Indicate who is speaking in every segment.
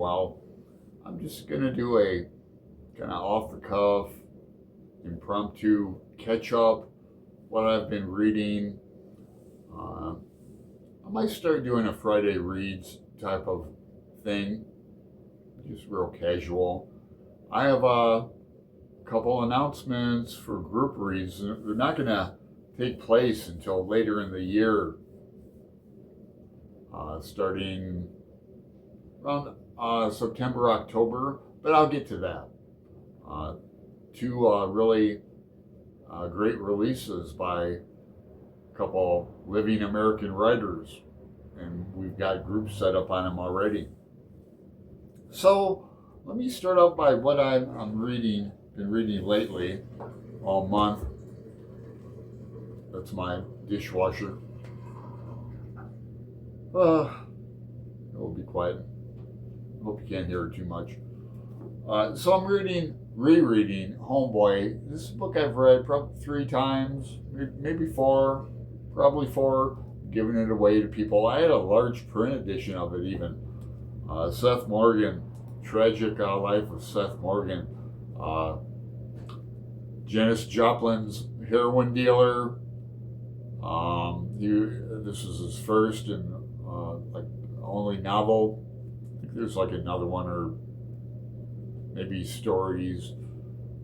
Speaker 1: well. I'm just going to do a kind of off the cuff, impromptu catch up, what I've been reading. Uh, I might start doing a Friday reads type of thing, just real casual. I have a couple announcements for group reads. They're not going to take place until later in the year, starting around September, October, but I'll get to that. Two really great releases by a couple living American writers, and we've got groups set up on them already. So let me start out by what I'm reading, been reading lately, all month. That's my dishwasher. It will be quiet. I hope you can't hear it too much. So I'm rereading Homeboy. This is a book I've read probably 3 times, maybe 4, probably 4, giving it away to people. I had a large print edition of it even. Seth Morgan, Tragic Life of Seth Morgan. Janis Joplin's heroin dealer. This is his first and only novel. I think there's another one or maybe stories,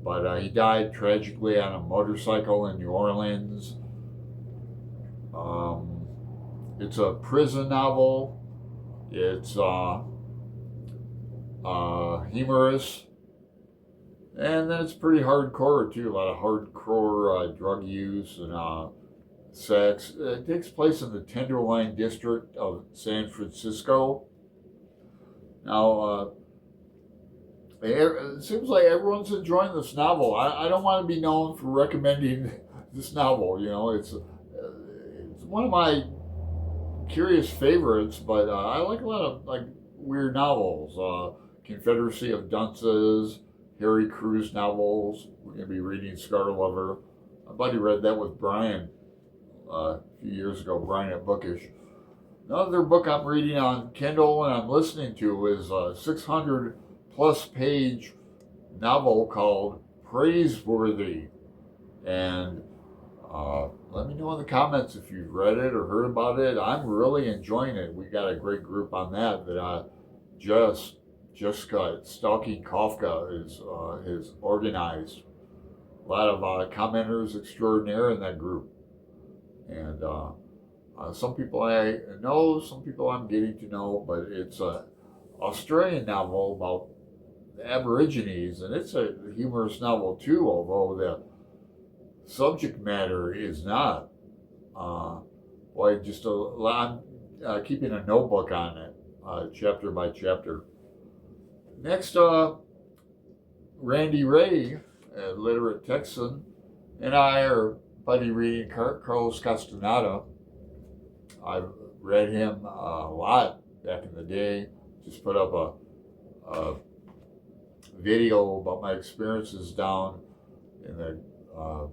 Speaker 1: but he died tragically on a motorcycle in New Orleans. It's a prison novel. It's humorous, and then it's pretty hardcore too. A lot of hardcore drug use and sex. It takes place in the Tenderloin district of San Francisco. Now, it seems like everyone's enjoying this novel. I don't want to be known for recommending this novel. It's one of my curious favorites, but I like a lot of weird novels. Confederacy of Dunces, Harry Crews novels. We're going to be reading Scar Lover. My buddy read that with Brian a few years ago, Brian at Bookish. Another book I'm reading on Kindle and I'm listening to is a 600 plus page novel called Praiseworthy. And let me know in the comments if you've read it or heard about it. I'm really enjoying it. We got a great group on that Jessica Stalking Kafka is organized. A lot of commenters extraordinaire in that group. And some people I know, some people I'm getting to know, but it's an Australian novel about the Aborigines, and it's a humorous novel too, although the subject matter is not. I'm keeping a notebook on it, chapter by chapter. Next, Randy Ray, a literate Texan, and I are buddy reading Carlos Castaneda. I've read him a lot back in the day. Just put up a video about my experiences down in the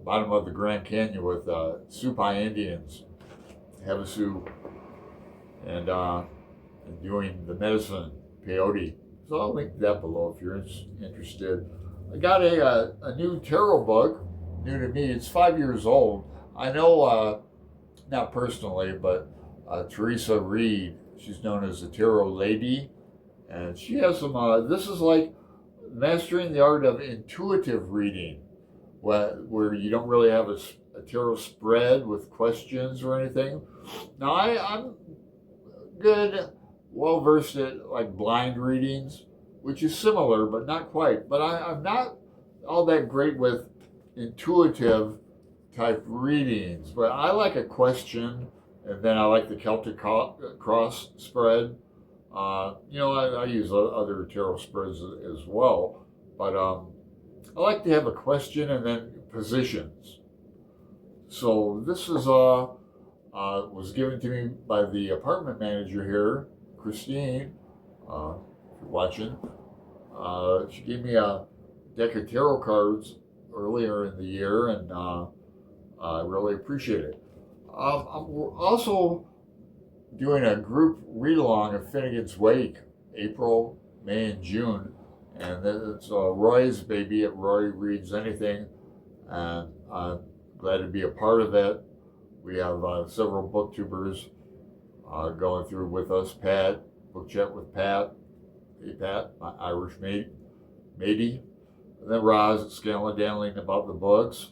Speaker 1: bottom of the Grand Canyon with Supai Indians, Havasu, and doing the medicine peyote. So I'll link that below if you're interested. I got a new tarot book, new to me. It's 5 years old. I know, not personally, but Teresa Reed. She's known as the Tarot Lady, and she has some. This is like mastering the art of intuitive reading, where you don't really have a tarot spread with questions or anything. Now I'm good, well versed at blind readings, which is similar but not quite. But I'm not all that great with intuitive type readings. But I like a question, and then I like the Celtic cross spread. I use other tarot spreads as well, but I like to have a question and then positions. So this is was given to me by the apartment manager here, Christine. If you're watching, she gave me a deck of tarot cards earlier in the year, and I really appreciate it. I'm also doing a group read along of Finnegan's Wake, April May and June. And it's Roy's baby at Roy Reads Anything. And I'm glad to be a part of it. We have several booktubers going through with us. Pat, Book Chat with Pat. Hey Pat, my Irish matey. And then Roz scandalling about the books.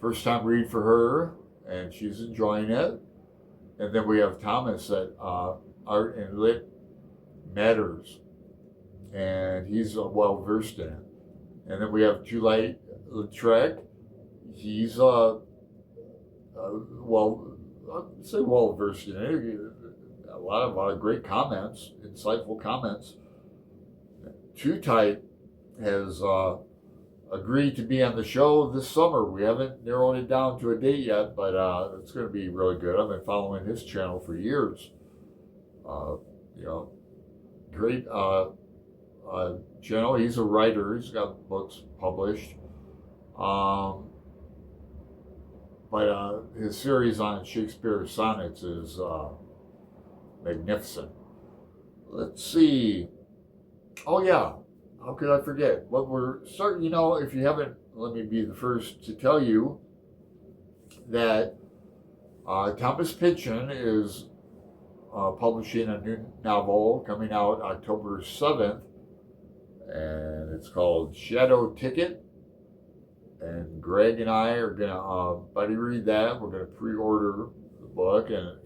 Speaker 1: First time read for her, and she's enjoying it. And then we have Thomas at Art and Lit Matters, and he's well versed in it. And then we have July Lautrec. He's well, I'd say well versed in it. A lot of great comments, insightful comments. Too Tight has agreed to be on the show this summer. We haven't narrowed it down to a date yet, but it's going to be really good. I've been following his channel for years. You know, great channel. He's a writer. He's got books published. But his series on Shakespeare sonnets is magnificent. Let's see. Oh yeah, how could I forget? What we're starting, you know, if you haven't, let me be the first to tell you that Thomas Pynchon is publishing a new novel coming out October 7th, and it's called Shadow Ticket. And Greg and I are gonna buddy read that. We're gonna pre-order the book and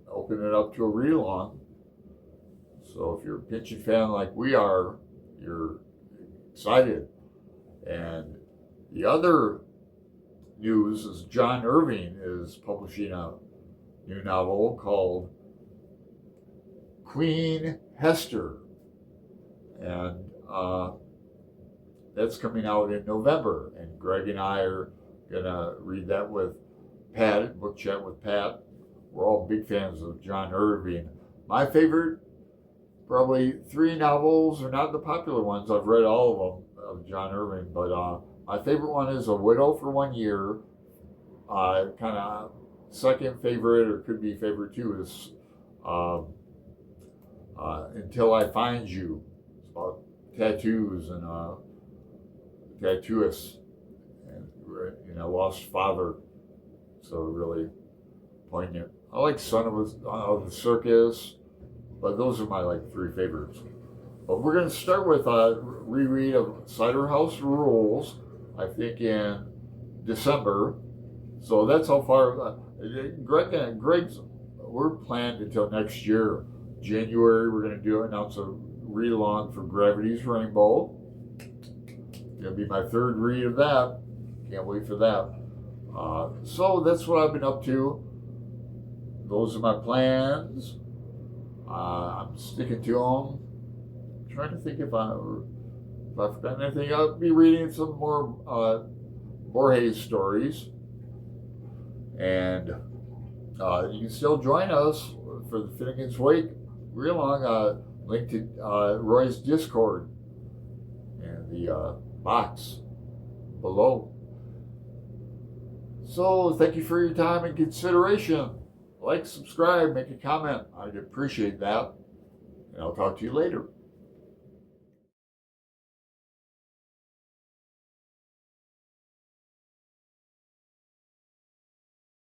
Speaker 1: open it up to a read along. So if you're a Pynchon fan like we are, you're excited. And the other news is John Irving is publishing a new novel called Queen Hester. And that's coming out in November. And Greg and I are going to read that with Pat at Book Chat with Pat. We're all big fans of John Irving. My favorite, probably 3 novels are not the popular ones. I've read all of them of John Irving, but my favorite one is A Widow for 1 Year. Kind of second favorite, or could be favorite too, is Until I Find You. It's about tattoos and tattooists and, you know, lost father. So really poignant. I like Son of the Circus, but those are my 3 favorites. But we're going to start with a reread of Cider House Rules, I think in December. So that's how far. Greg's, we're planned until next year. January, we're going to announce a read along for Gravity's Rainbow. It'll be my 3rd read of that. Can't wait for that. So that's what I've been up to. Those are my plans. I'm sticking to them. I'm trying to think if I've forgotten anything. I'll be reading some more Borges stories. And you can still join us for the Finnegan's Wake read along. Link to Roy's Discord and the box below. So thank you for your time and consideration. Like, subscribe, make a comment. I'd appreciate that. And I'll talk to you later.